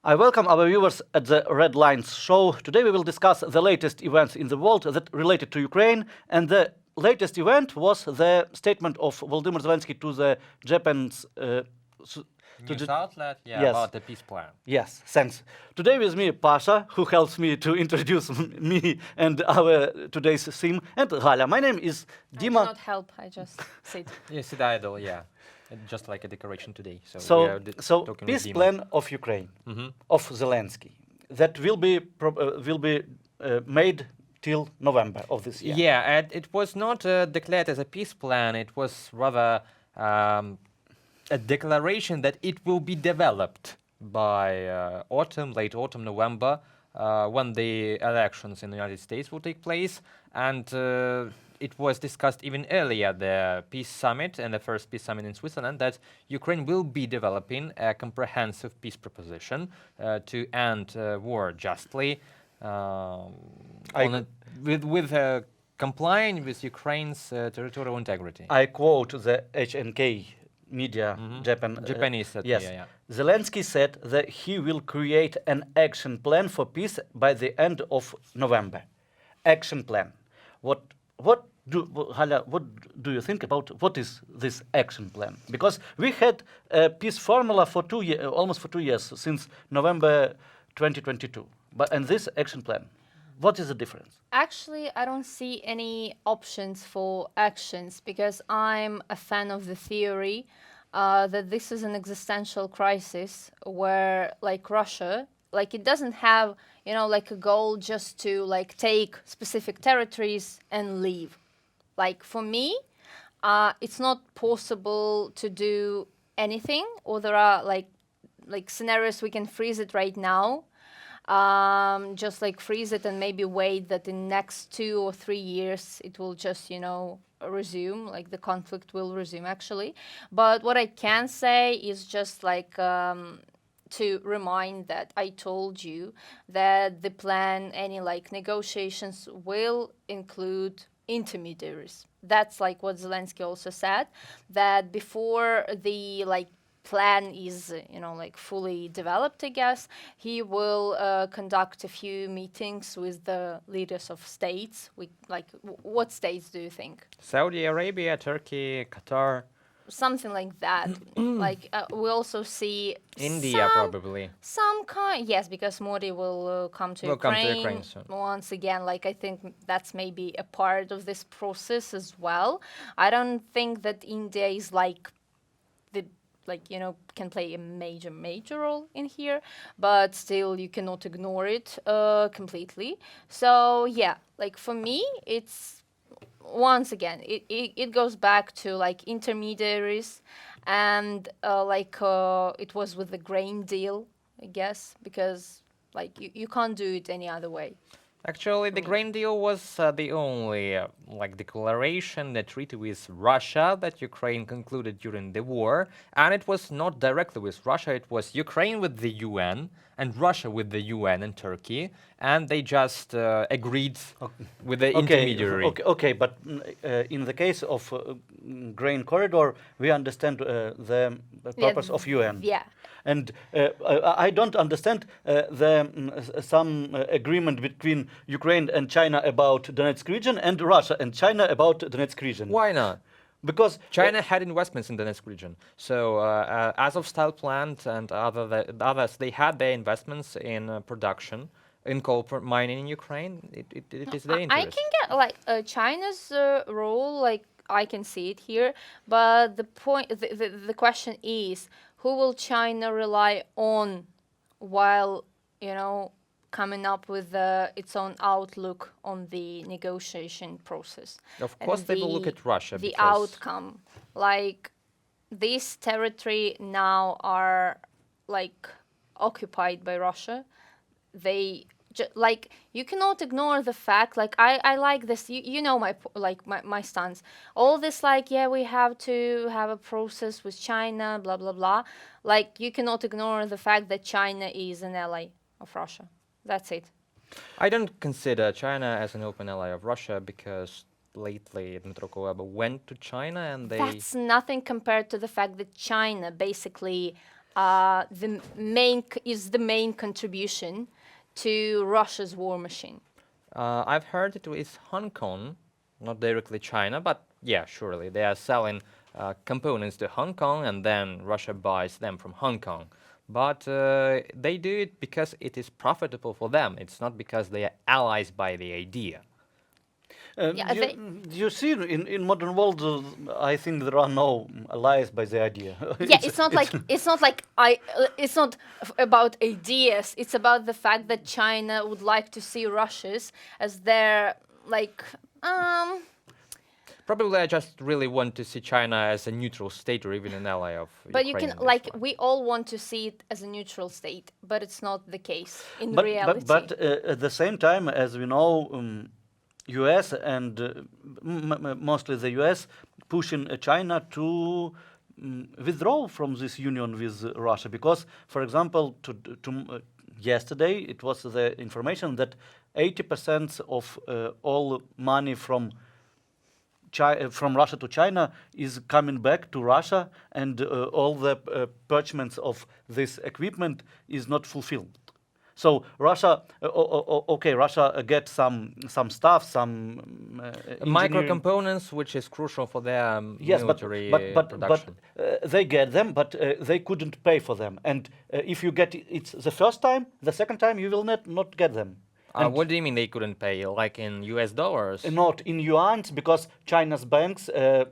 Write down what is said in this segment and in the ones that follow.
I welcome our viewers at the Red Lines show. Today we will discuss the latest events in the world that related to Ukraine, and the latest event was the statement of Volodymyr Zelenskyy to the Japan's News outlet, Yes. about the peace plan. Yes, thanks. Today with me Pasha, who helps me to introduce me and our today's theme, and Halia. My name is I do Dima. not help, I just sit. Yes, the idol, yeah. Just like a decoration today. So, we So, are so talking peace with Dima. plan of Ukraine, of Zelensky, that will be made till November of this year. Yeah, and it was not declared as a peace plan. It was rather a declaration that it will be developed by late autumn, November, when the elections in the United States will take place. And it was discussed even earlier, the peace summit and the first peace summit in Switzerland, that Ukraine will be developing a comprehensive peace proposition to end war justly, complying with Ukraine's territorial integrity. I quote the HNK media, Japanese said, yes. yeah. Zelensky said that he will create an action plan for peace by the end of November. Action plan. What do you think about what is this action plan? Because we had a peace formula for almost for 2 years, since November 2022. And this action plan, what is the difference? Actually, I don't see any options for actions because I'm a fan of the theory that this is an existential crisis where, like Russia, like it doesn't have, like a goal just to like take specific territories and leave. Like for me, it's not possible to do anything, or there are like scenarios we can freeze it right now. Just like freeze it and maybe wait that in next 2 or 3 years it will just, resume, like the conflict will resume actually. But what I can say is just like to remind that I told you that the plan, any like negotiations will include intermediaries. That's like what Zelensky also said, that before the like plan is like fully developed, I guess he will conduct a few meetings with the leaders of states. What states do you think? Saudi Arabia, Turkey, Qatar, something like that. We also see India, probably some kind, yes, because Modi will come to Ukraine soon. Once again. Like I think that's maybe a part of this process as well. I don't think that India is can play a major role in here, but still you cannot ignore it completely. So yeah, like for me, it's once again, it goes back to like intermediaries, and it was with the grain deal, I guess, because like you can't do it any other way. Actually, the grain deal was the only declaration, the treaty with Russia that Ukraine concluded during the war, and it was not directly with Russia. It was Ukraine with the UN and Russia with the UN and Turkey, and they just agreed with the intermediary. Okay, but in the case of grain corridor, we understand the purpose of UN. Yeah. And I don't understand some agreement between Ukraine and China about Donetsk region and Russia and China about Donetsk region. Why not? Because China had investments in the Donetsk region. So Azovstal plant and others, they had their investments in production, in coal mining in Ukraine. It is their interest. I can get China's role, like I can see it here, but the question is, who will China rely on while, coming up with its own outlook on the negotiation process? Of course, they will look at Russia. The outcome. Like, this territory now are, like, occupied by Russia. They... you cannot ignore the fact, like I like this, my stance, all this, we have to have a process with China, blah blah blah, like you cannot ignore the fact that China is an ally of Russia. That's it. I don't consider China as an open ally of Russia because lately Dmytro Kuleba went to China and they... That's nothing compared to the fact that China basically is the main contribution to Russia's war machine? I've heard it is Hong Kong, not directly China, but yeah, surely they are selling components to Hong Kong, and then Russia buys them from Hong Kong. But they do it because it is profitable for them. It's not because they are allies by the idea. Yeah, You see, in modern world, I think there are no allies by the idea. Yeah, it's not like it's not about ideas. It's about the fact that China would like to see Russia's as their like Probably I just really want to see China as a neutral state or even an ally of But Ukraine. you can in this like war. we all want to see it as a neutral state, but it's not the case in but, reality. but at the same time, as we know, U.S. and mostly the U.S. pushing China to withdraw from this union with Russia, because, for example, yesterday it was the information that 80% of all money from Russia to China is coming back to Russia, and all the purchases of this equipment is not fulfilled. So Russia, Russia gets some stuff, some Micro engineering- components, which is crucial for their Yes, military but production. they get them, but they couldn't pay for them. And if you get it the first time, the second time you will not get them. And What do you mean they couldn't pay? Like in US dollars? not in yuan, because China's banks They're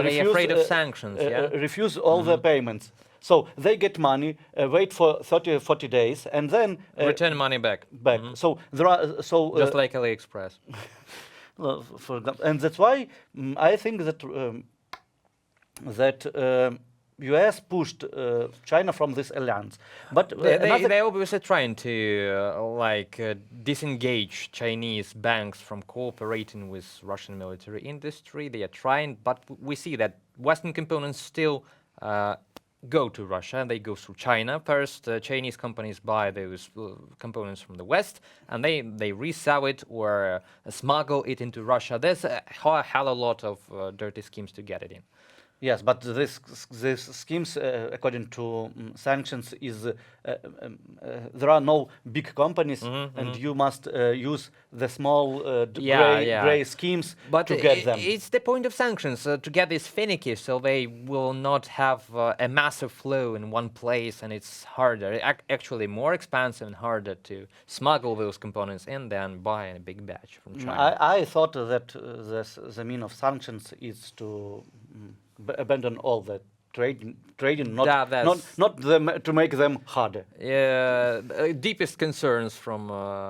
refuse, afraid of sanctions, yeah? refuse all the payments. So they get money, wait for 30 or 40 days, and then Return money back. back. So there are Just like AliExpress. for example, and that's why I think that U.S. pushed China from this alliance. But They're obviously trying to disengage Chinese banks from cooperating with Russian military industry. They are trying, but we see that Western components still go to Russia. They go through China first. Chinese companies buy those components from the West, and they resell it or smuggle it into Russia. There's a hell of a lot of dirty schemes to get it in. Yes, but this schemes, according to sanctions, is there are no big companies, and you must use the small gray schemes But to get them. It's the point of sanctions to get this finicky, so they will not have a massive flow in one place, and it's harder, actually more expensive and harder to smuggle those components in than buy in a big batch from China. I thought that the mean of sanctions is to abandon all the trading, not to make them harder. Deepest concerns from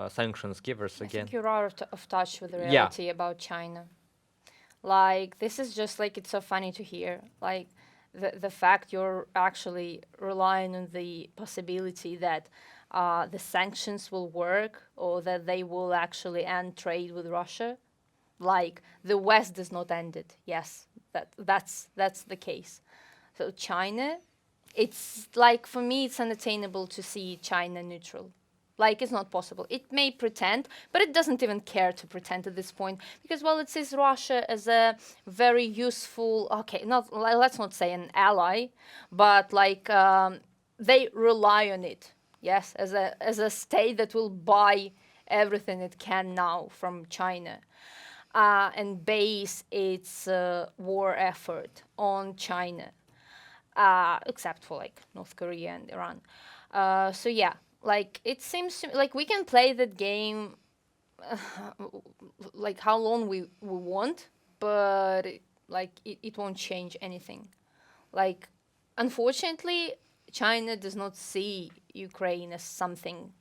sanctions givers I again. think you're out of touch with the Yeah. reality about China. Like, this is just like, it's so funny to hear. Like, the fact you're actually relying on the possibility that the sanctions will work or that they will actually end trade with Russia. Like, the West does not end it. Yes, that's the case. So China, it's like, for me, it's unattainable to see China neutral. Like, it's not possible. It may pretend, but it doesn't even care to pretend at this point, because, well, it sees Russia as a very useful, let's not say an ally, but like they rely on it, yes, as a state that will buy everything it can now from China. And base its war effort on China, except for like North Korea and Iran. So yeah, like it seems like we can play that game like how long we want, but it won't change anything. Like, unfortunately, China does not see Ukraine as something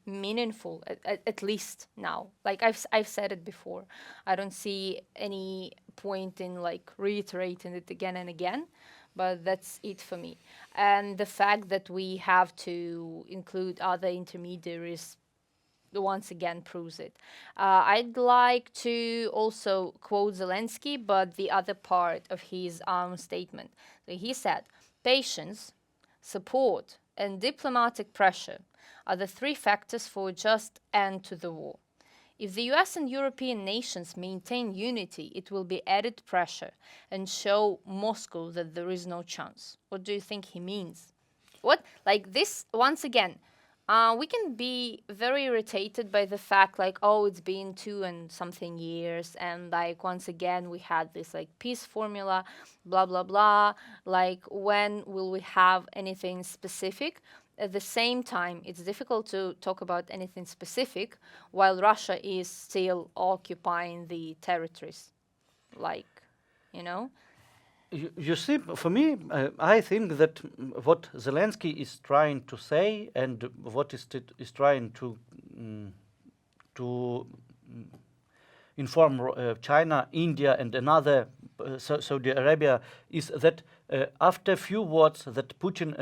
meaningful, at least now. Like I've said it before, I don't see any point in like reiterating it again and again, but that's it for me. And the fact that we have to include other intermediaries once again proves it. I'd like to also quote Zelenskyy, but the other part of his statement. So he said, "Patience, support, and diplomatic pressure are the three factors for a just end to the war. If the US and European nations maintain unity, it will be added pressure and show Moscow that there is no chance." What do you think he means? what like this once again. We can be very irritated by the fact like, oh, it's been 2 and something years, and like once again we had this like peace formula, blah blah blah. Like, when will we have anything specific? At the same time, it's difficult to talk about anything specific while Russia is still occupying the territories. Like, you know? You see, for me, I think that what Zelensky is trying to say and what is trying to inform China, India, and another Saudi Arabia is that after few words that Putin,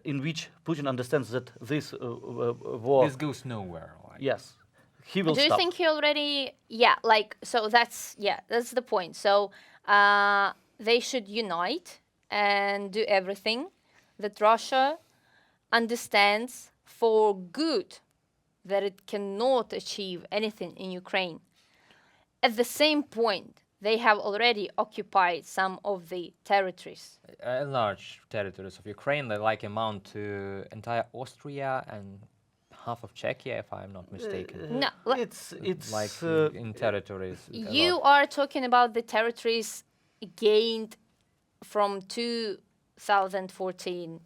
in which Putin understands that this war, This goes nowhere. Like. yes, he will Do you stop. think he already? Yeah, like so. That's the point. So they should unite and do everything that Russia understands for good, that it cannot achieve anything in Ukraine. At the same point, they have already occupied some of the territories. Large territories of Ukraine, they like amount to entire Austria and half of Czechia, if I'm not mistaken. No, it's Like in territories. a you lot. are talking about the territories gained from 2014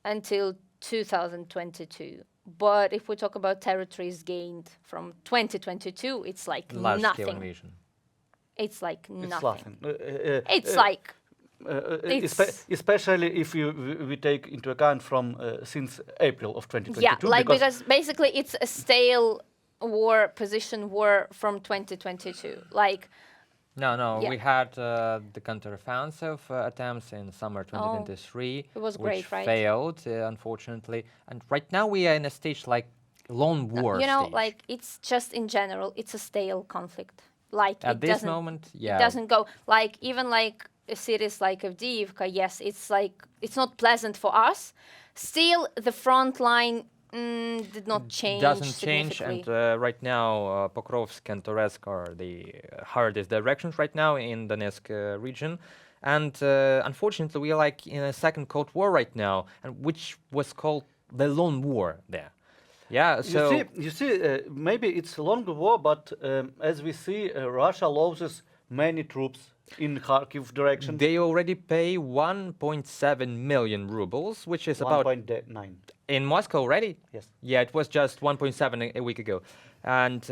until 2022. But if we talk about territories gained from 2022, it's like Large scale nothing. invasion. It's like it's nothing. nothing. It's like Especially if we take into account from since April of 2022. yeah, like because basically it's a stale war, position war from 2022. Like No, Yeah. we had the counteroffensive attempts in summer 2023, It was which great, right? failed, unfortunately. And right now we are in a stage like lone war you know, stage. like it's just in general, it's a stale conflict. Like At it this doesn't, moment, yeah. it doesn't go like even like cities like Avdiivka. Yes, it's like it's not pleasant for us. Still, the front line did not change. Doesn't change, significantly. and right now Pokrovsk and Toretsk are the hardest directions right now in Donetsk region. And unfortunately, we are like in a second Cold War right now, and which was called the Lone War there. Yeah, so you see, maybe it's a longer war, but as we see, Russia loses many troops in Kharkiv direction. they already pay 1.7 million rubles, which is about 1.9. in Moscow already. Yes. Yeah, it was just 1.7 a week ago, and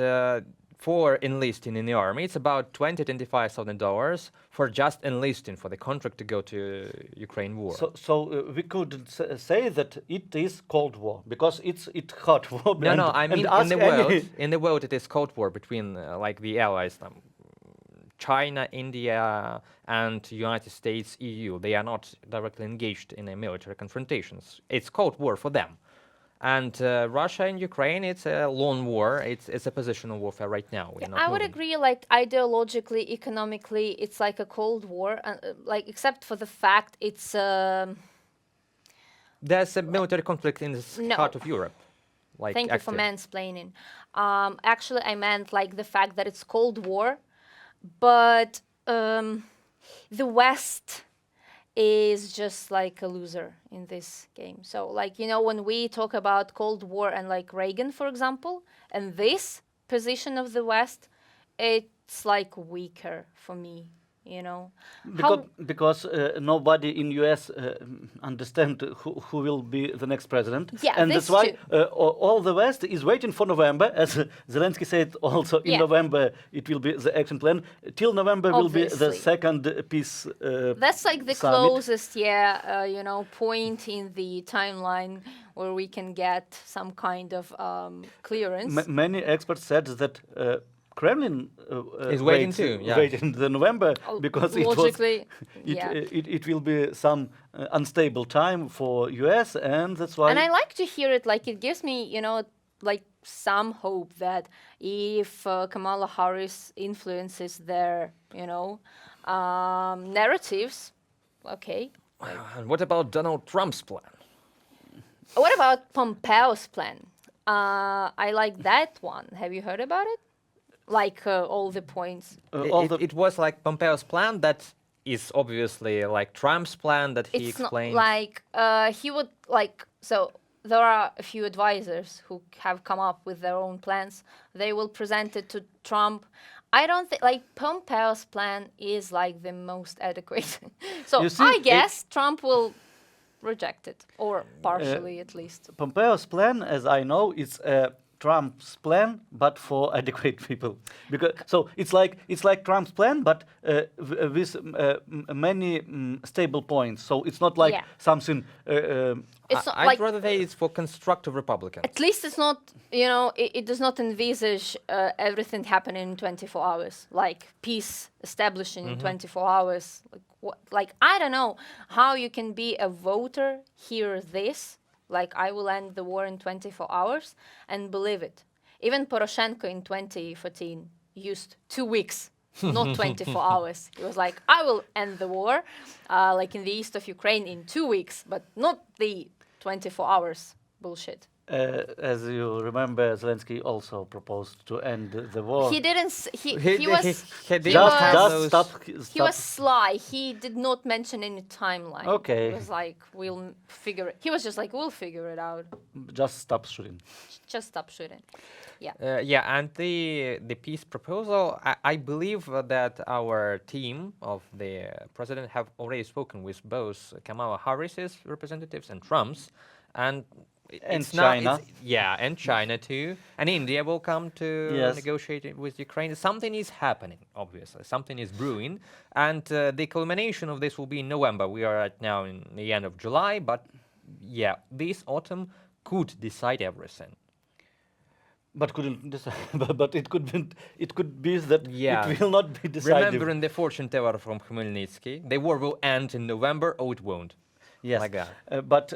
for enlisting in the army, it's about $25,000 for just enlisting for the contract to go to Ukraine war. So we could say that it is Cold War because it's hot war. No, I mean and in the ask world, any- in the world, it is Cold War between like the allies, China, India, and United States, EU. They are not directly engaged in a military confrontations. It's Cold War for them. And Russia and Ukraine, it's a lone war. It's a positional warfare right now. We're not I would moving. agree, like ideologically, economically, it's like a Cold War, like except for the fact it's There's a military conflict in the No. heart of Europe. Like thank you for active. mansplaining. Actually, I meant like the fact that it's Cold War, but the West is just like a loser in this game. So, like, you know, when we talk about Cold War and like Reagan, for example, and this position of the West, it's like weaker for me, you know. Because nobody in US understand who will be the next president. Yeah, and this that's why too. all the West is waiting for November, as Zelensky said. Also in Yeah. November it will be the action plan. Till November will be the Obviously. second peace. That's like the summit. closest, you know, point in the timeline where we can get some kind of clearance. Many experts said that. Kremlin Is waiting waits, too, yeah. waiting the November Oh, because logically, it, yeah. it will be some unstable time for US, and that's why. And I like to hear it, like it gives me, you know, like some hope that if Kamala Harris influences their, you know, narratives, okay. And what about Donald Trump's plan? What about Pompeo's plan? I like that one. Have you heard about it? Like all the points. all the It was like Pompeo's plan that is obviously like Trump's plan that he It's not explained. like he would like. So there are a few advisors who have come up with their own plans. They will present it to Trump. I don't think like Pompeo's plan is like the most adequate. So You see, I guess Trump will reject it, or partially at least. Pompeo's plan, as I know, is Trump's plan, but for adequate people. Because so it's like Trump's plan, but with many stable points. So it's not like Yeah. something. It's not I'd like rather say it's for constructive Republicans. at least it's not, you know, it does not envisage everything happening in 24 hours, like peace establishing in 24 hours. Like, I don't know how you can be a voter, hear this, like, I will end the war in 24 hours, and believe it. Even Poroshenko in 2014 used 2 weeks, not 24 hours. He was like, I will end the war, like in the east of Ukraine in 2 weeks, but not the 24 hours bullshit. As you remember, Zelensky also proposed to end the war. He didn't. He He was. didn't he just, was- have just those- stop. He was sly. He did not mention any timeline. Okay. He was like, we'll figure it. He was just like, we'll figure it out. Just stop shooting. Just stop shooting. Yeah. Yeah, and the peace proposal, I believe that our team of the president have already spoken with both Kamala Harris's representatives and Trump's, and And it's not- China. yeah, and China too, and India will come to Yes. negotiate it with Ukraine. Something is happening, obviously. Something is brewing, and the culmination of this will be in November. We are at now in the end of July, but yeah, this autumn could decide everything. But couldn't decide. But it could be. It could be that Yeah. it will not be decided. Remember in the fortune teller from Khmelnytsky, the war will end in November or it won't. Yes. Like that. But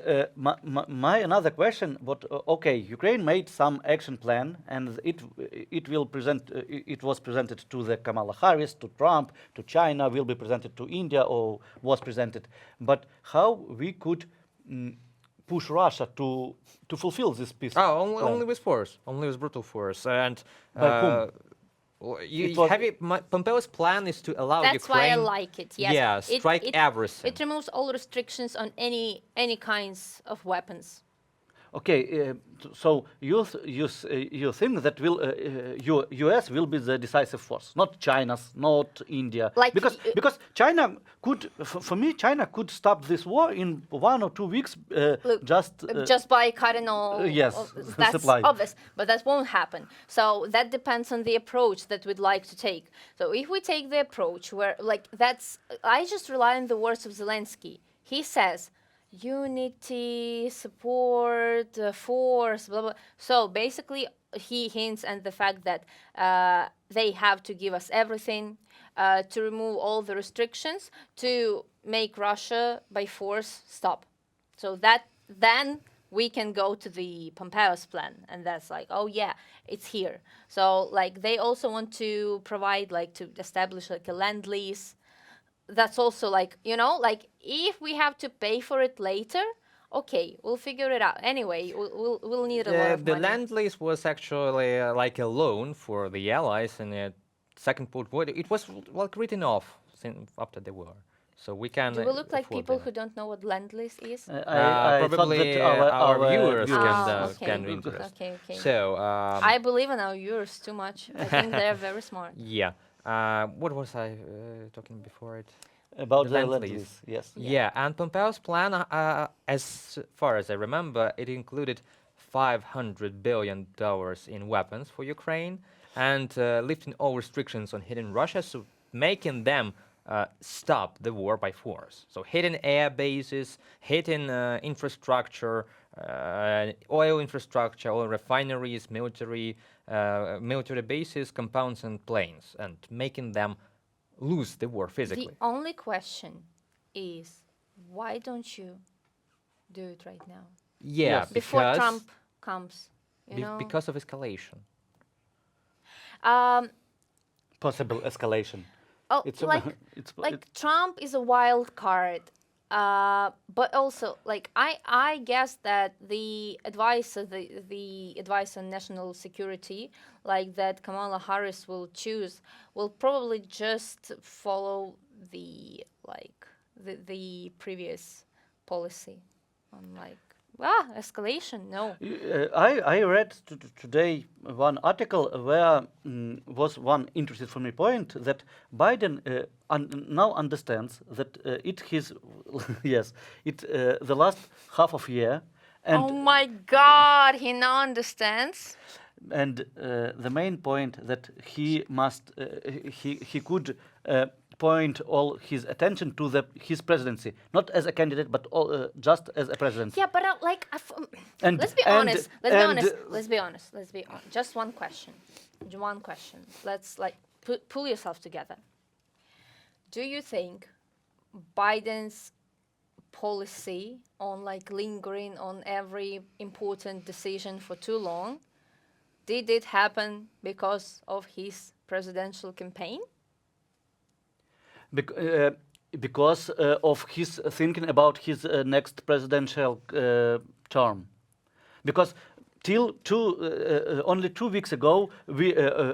my another question: what? Okay, Ukraine made some action plan, and it will present. It was presented to the Kamala Harris, to Trump, to China. Will be presented to India, or was presented. But how we could push Russia to fulfill this peace? Oh, only, plan? only with force, only with brutal force. And By whom? You It was- have it, Pompeo's plan is to allow That's why I Ukraine. like it. Yes. Yeah, It- strike it, everything. It removes all restrictions on any kinds of weapons. Okay, so you think that U.S. will be the decisive force, not China's, not India, Like, because China could, for me, China could stop this war in 1 or 2 weeks, Look, just just by cutting all. yes, that's supply. obvious, but that won't happen. So that depends on the approach that we'd like to take. So if we take the approach where, like, I just rely on the words of Zelensky. He says, unity, support, force, blah blah. So basically, he hints at the fact that they have to give us everything, to remove all the restrictions, to make Russia by force stop. So that then we can go to the Pompeo's plan, and that's like, oh yeah, it's here. So like they also want to provide, like, to establish like a land lease. That's also like, you know, like if we have to pay for it later, okay, we'll figure it out. Anyway, we'll need a lot of The money. land lease was actually like a loan for the Allies in the Second World War. It was like written off after the war, so we can. Do we look like afford people them. who don't know what land lease is? I thought Probably that our viewers viewers- can, okay. can be interested. Okay. So I believe in our viewers too much. I think they're very smart. yeah, what was I talking before it? about The the land land lease. lease, yes. Yeah, and Pompeo's plan, as far as I remember, it included $500 billion in weapons for Ukraine and lifting all restrictions on hitting Russia, so making them stop the war by force. So hitting air bases, hitting infrastructure, oil infrastructure, oil refineries, military bases, compounds, and planes, and making them lose the war physically. The only question is, why don't you do it right now? Yeah, Yes. Before because Trump comes, you know? because of escalation. Possible escalation. Oh, It's like, it's like Trump is a wild card, but also like I guess that the advice on national security, like that Kamala Harris will choose, will probably just follow the previous policy on escalation. No. I read today one article where was one interesting for me point that Biden now understands that it his yes the last half of year and Oh my God, he now understands. and the main point that he must he could point all his attention to his presidency, not as a candidate, but just as a president. Yeah, but And- let's be and- honest. Let's be and- honest. Let's be honest. Let's be honest. Just one question. One question. Let's pull yourself together. Do you think Biden's policy on lingering on every important decision for too long, did it happen because of his presidential campaign? Because of his thinking about his next presidential term. Because till only 2 weeks ago,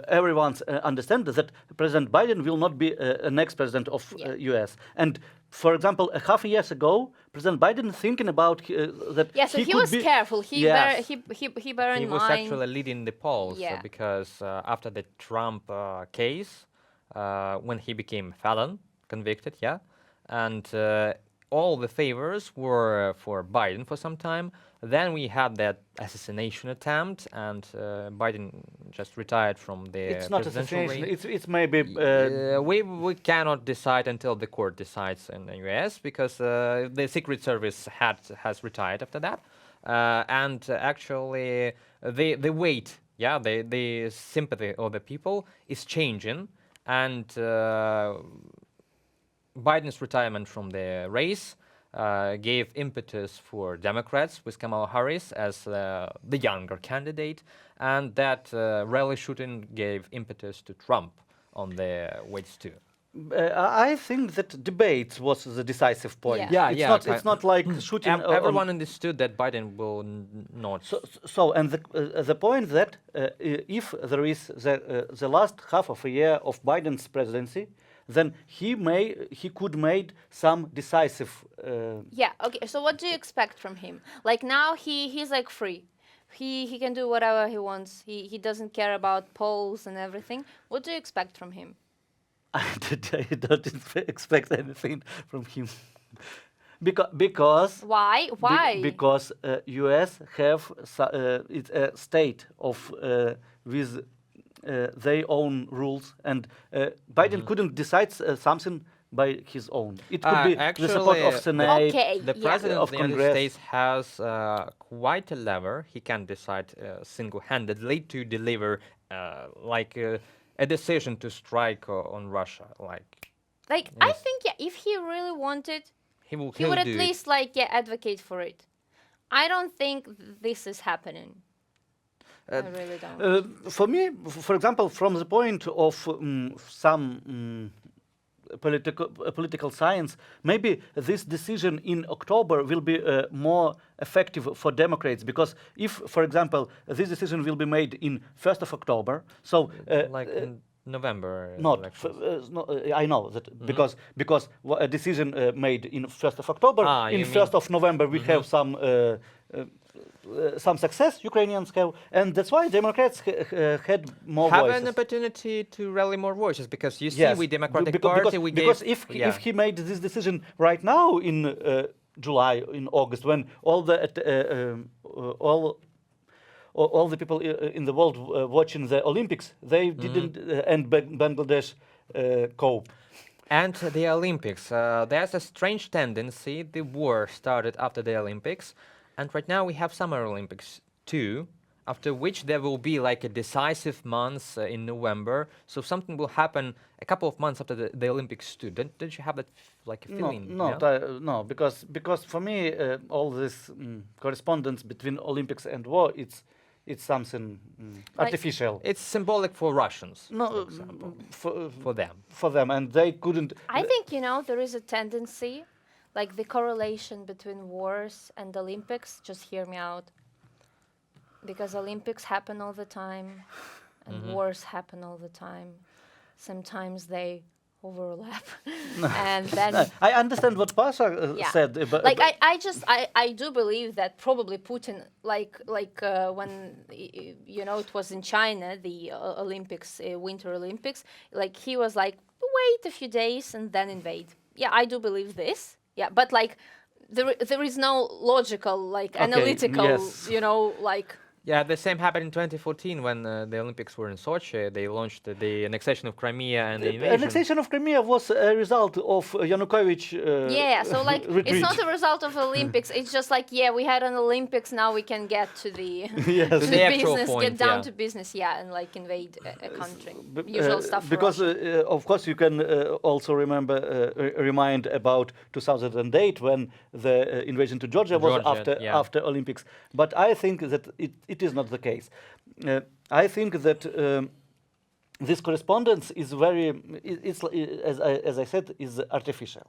everyone understand that President Biden will not be a next president of U.S. And for example, a half a year ago, President Biden thinking about that. Yeah, so he could was be, careful. He Yes. bear in He was mind. actually leading the polls Yeah. because after the Trump case, when he became felon, convicted, and all the favors were for Biden for some time. Then we had that assassination attempt, and Biden just retired from the It's not presidential assassination. race. It's maybe. We cannot decide until the court decides in the U.S. because the Secret Service has retired after that, and actually the weight, the sympathy of the people is changing, and Biden's retirement from the race gave impetus for Democrats with Kamala Harris as the younger candidate, and that rally shooting gave impetus to Trump on the weights too. I think that debate was the decisive point. Yeah. It's not like shooting. Everyone understood that Biden will not. So and the point that if there is the last half of a year of Biden's presidency, then he could made some decisive. Yeah. Okay. So what do you expect from him? Now he's free. He can do whatever he wants. He doesn't care about polls and everything. What do you expect from him? I don't expect anything from him. Because Why? Why? Because U.S. have it's a state of with their own rules, and Biden couldn't decide something by his own. It could be the support of Actually, Senate. Okay. The yeah. president of of the United Congress. States has quite a lever. He can decide single-handedly to deliver a decision to strike on Russia. I think if he really wanted, He he would he'll at do it. least advocate for it. I don't think this is happening. I really don't. For me, for example, from the point of some political science, maybe this decision in October will be more effective for Democrats, because if, for example, this decision will be made in 1st of October, so In November. not elections. no, I know that because a decision made in 1st of October, in you 1st of November we have some success Ukrainians have, and that's why Democrats had more Have voices. an opportunity to rally more voices, because you see, Yes, with Democratic because, Party, we because gave, if he made this decision right now in July, in August, when all the people in the world watching the Olympics, they didn't and Bangladesh cope. And the Olympics, there's a strange tendency. The war started after the Olympics, and right now we have Summer Olympics too, after which there will be a decisive month in November. So something will happen a couple of months after the Olympics too. Don't you have that feeling? No, because for me all this correspondence between Olympics and war, it's something artificial. It's symbolic for Russians, No, for example, for them. for them, and they couldn't. I think there is a tendency, the correlation between wars and Olympics. Just hear me out. Because Olympics happen all the time, and wars happen all the time. Sometimes they overlap, and then I understand what Pasha yeah. said, but Like I do believe that probably Putin, like when it was in China, the Olympics, Winter Olympics, like he was like, wait a few days and then invade. Yeah, I do believe this. Yeah, but like there is no logical, like Okay, analytical, yes. like. Yeah, the same happened in 2014 when the Olympics were in Sochi. They launched the annexation of Crimea and the invasion. annexation of Crimea was a result of Yanukovych Yeah, so like it's retreat. not a result of Olympics. It's just like, yeah, we had an Olympics, now we can get to the Yes. to To the the actual business, point, get down yeah. to business, yeah, and like invade a country. B- Usual stuff for because Russia. of course you can also remind about 2008 when the invasion to Georgia was Georgia, yeah. after Olympics. But I think that it is not the case. I think that this correspondence is as I said, is artificial,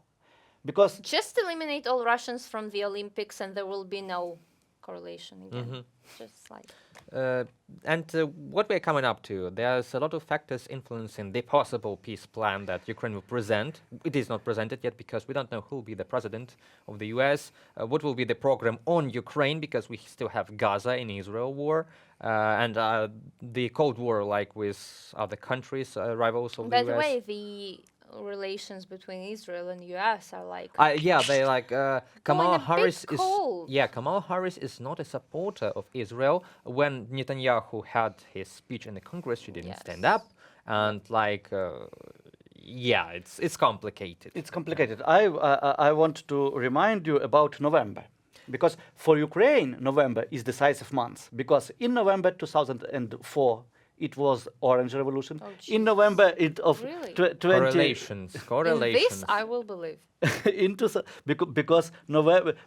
because Just eliminate all Russians from the Olympics, and there will be no correlation again. Just like. What we're coming up to, there's a lot of factors influencing the possible peace plan that Ukraine will present. It is not presented yet because we don't know who will be the president of the US, what will be the program on Ukraine, because we still have Gaza in Israel war, and the Cold War, like with other countries, rivals of By the the US. way, the relations between Israel and US are like. Yeah, they like Kamala a bit Harris is. cold. Yeah, Kamala Harris is not a supporter of Israel. When Netanyahu had his speech in the Congress, she didn't stand Yes. up, and like, yeah, it's complicated. it's complicated. I want to remind you about November, because for Ukraine, November is decisive month, because in November 2004 it was Orange Revolution. Oh, In November of Really? 20 Correlations, In correlations. this, I will believe.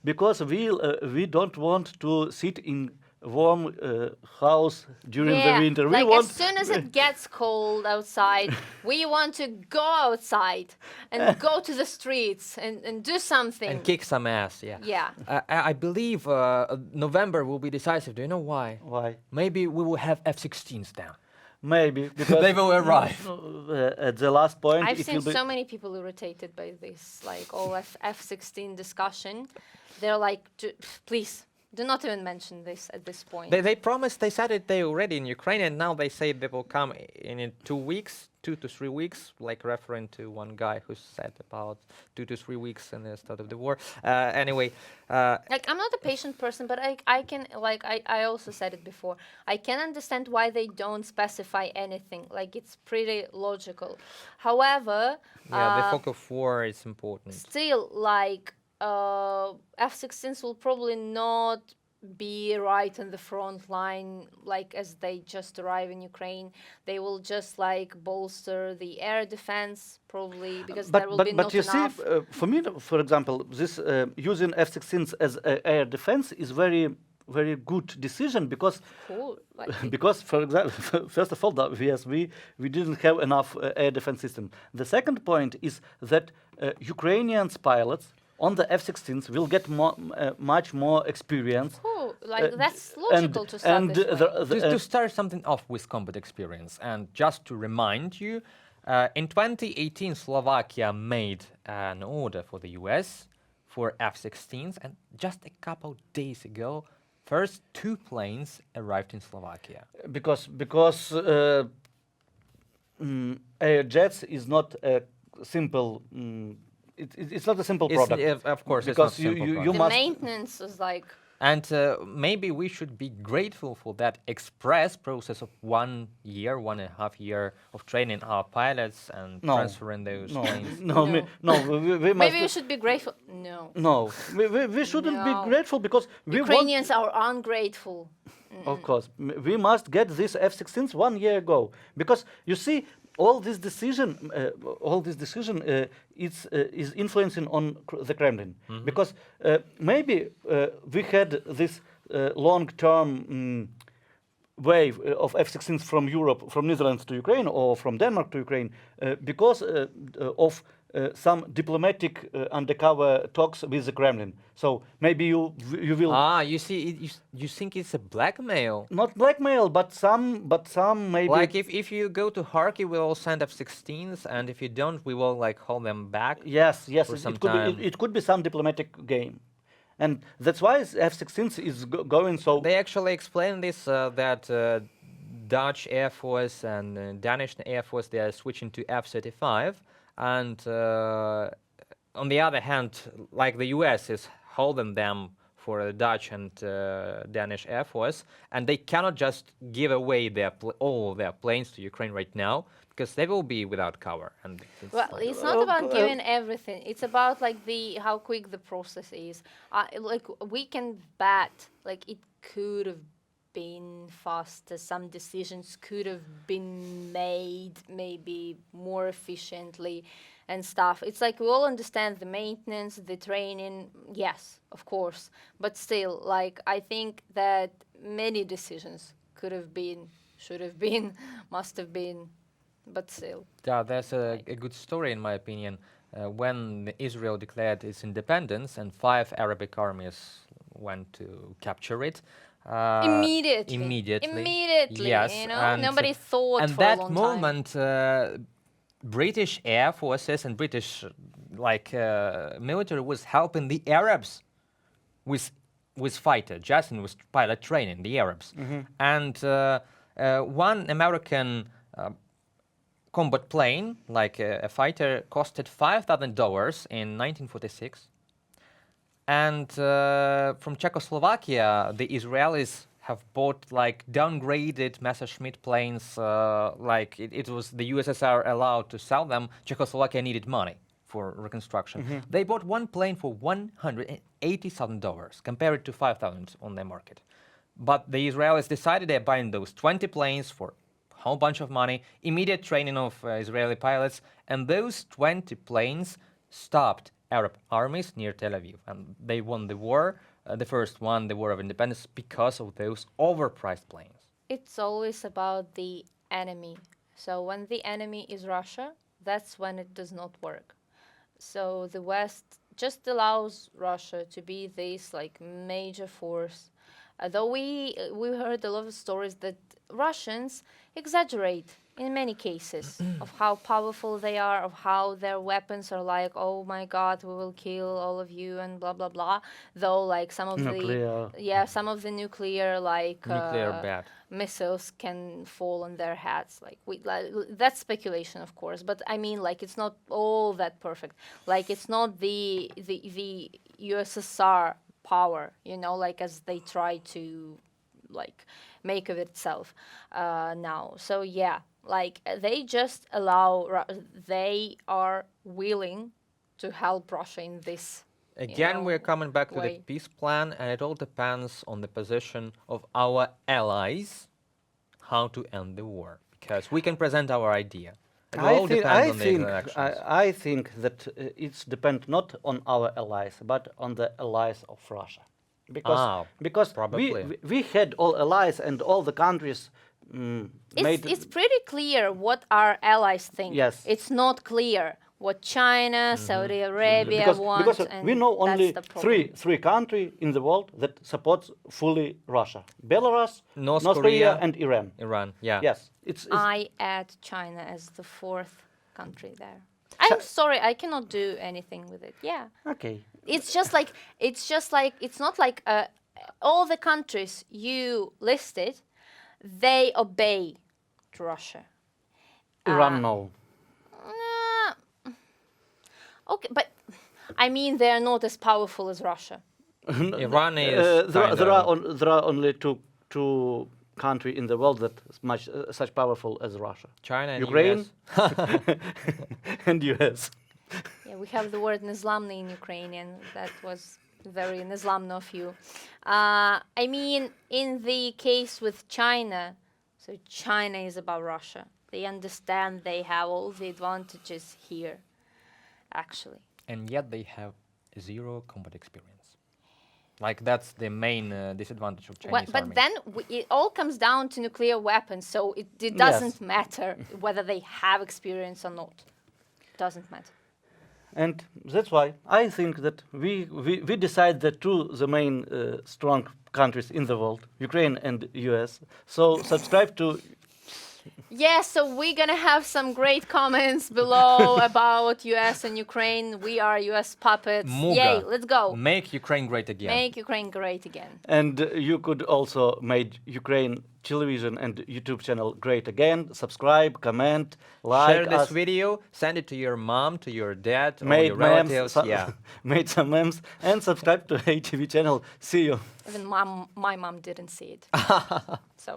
because we don't want to sit in warm house during the winter. We like want as soon as it gets cold outside, we want to go outside and go to the streets and do something. And kick some ass, yeah. Yeah. I believe November will be decisive. Do you know why? Why? Maybe we will have F-16s down. Maybe because They will arrive. At the last point I've it seen will be so many people irritated by this, like all F-16 discussion. They're like, please, do not even mention this at this point. They promised, they said it they already in Ukraine, and now they say they will come in 2 weeks, 2 to 3 weeks, like referring to one guy who said about 2 to 3 weeks in the start of the war. Anyway, Like, I'm not a patient person, but I can, like, I also said it before, I can understand why they don't specify anything. Like, it's pretty logical. However, yeah, the focus of war is important. still, like, F-16s will probably not be right in the front line, like, as they just arrive in Ukraine. They will just, like, bolster the air defense, probably, because there will be not you enough. see, for me, for example, this using F-16s as air defense is very good decision, because Cool. Like, because, for example, first of all, yes, we didn't have enough air defense system. The second point is that Ukrainian pilots on the F-16s will get much more experience. cool. Like, that's logical to start this way. To start something off with combat experience, and just to remind you, in 2018 Slovakia made an order for the US for F-16s, and just a couple days ago, first 2 planes arrived in Slovakia. Because air jets is not a simple. It's not a simple product. Of course, because it's not simple you product. The must. maintenance is like, And maybe we should be grateful for that express process of 1 year, 1.5 year of training our pilots and No. transferring those planes. No, we must. maybe we should be grateful. No. No, we shouldn't No. be grateful, because we want. Ukrainians are ungrateful. Of course, we must get this F-16s 1 year ago, because you see, all this decision is influencing on the Kremlin, because maybe we had this long-term wave of F-16s from Europe, from Netherlands to Ukraine, or from Denmark to Ukraine, because of some diplomatic undercover talks with the Kremlin. So maybe you will You see, you think it's a blackmail? not blackmail, but some maybe. Like if you go to Kharkiv, we'll send F-16s, and if you don't, we will like hold them back. Yes, for some it could time. be. It could be some diplomatic game, and that's why F-16 is going so. They actually explain this that Dutch Air Force and Danish Air Force, they are switching to F-35, and on the other hand, like the US is holding them for the Dutch and Danish Air Force, and they cannot just give away all their planes to Ukraine right now because they will be without cover. And Well, it's not about giving everything. It's about like how quick the process is. Like we can bet like it could have been faster. Some decisions could have been made maybe more efficiently and stuff. It's like we all understand the maintenance, the training, yes, of course. But still, like I think that many decisions could have been, should have been, must have been, but still. Yeah, there's a good story in my opinion. When Israel declared its independence and 5 Arabic armies went to capture it. Immediately. Yes, You know, nobody thought and for a that long moment, British air forces and British military was helping the Arabs with fighter jets and with pilot training, the Arabs. And one American combat plane, like a fighter, costed $5,000 in 1946. And from Czechoslovakia, the Israelis have bought like downgraded Messerschmitt planes. Like it was the USSR allowed to sell them. Czechoslovakia needed money for reconstruction. They bought one plane for $180,000, compared to $5,000 on the market. But the Israelis decided they're buying those 20 planes for a whole bunch of money, immediate training of Israeli pilots, and those 20 planes stopped Arab armies near Tel Aviv, and they won the war, the first one, the War of Independence, because of those overpriced planes. It's always about the enemy. So when the enemy is Russia, that's when it does not work. So the West just allows Russia to be this like major force. Though we heard a lot of stories that Russians exaggerate in many cases of how powerful they are, of how their weapons are like, oh my God, we will kill all of you and blah blah blah. Though like some of some of the nuclear Nuclear missiles can fall on their heads. That's speculation, of course, but I mean like it's not all that perfect. Like it's not the USSR power, you know, like as they try to like make of itself now. So yeah, like they just they are willing to help Russia in this. Again, we're coming back to the peace plan, and it all depends on the position of our allies, how to end the war, because we can present our idea. It all depends on the elections. I think that it's depend not on our allies, but on the allies of Russia. Because we had all allies and all the countries It's pretty clear what our allies think. Yes. It's not clear what China, Saudi Arabia want. Because and we know only that's the problem. three countries in the world that supports fully Russia: Belarus, North Korea, Korea, and Iran. Iran, yeah. Yes, it's I add China as the 4th country there. I'm sorry, I cannot do anything with it. Yeah. okay. It's not like all the countries you listed, they obey to Russia. Iran, no. Okay, but I mean they're not as powerful as Russia. Iran is there are only two countries in the world that is such powerful as Russia. China and Ukraine US. and US. Yeah, we have the word Nezlamny in Ukrainian. That was very Nezlamno of you. I mean, in the case with China, so China is about Russia. They understand they have all the advantages here, actually. And yet they have zero combat experience. Like that's the main disadvantage of Chinese But army. then it all comes down to nuclear weapons, so it doesn't matter whether they have experience or not. Doesn't matter. And that's why I think that we decide the the main strong countries in the world, Ukraine and US. So subscribe to. Yeah, so we're gonna have some great comments below about US and Ukraine. We are US puppets. Muga. Yay, let's go. Make Ukraine great again. Make Ukraine great again. And you could also make Ukraine television and YouTube channel great again. Subscribe, comment, like Share this us. video, send it to your mom, to your dad, or Made your memes, relatives. Yeah. made some memes, and subscribe to ATV channel. See you. Even my mom didn't see it. So.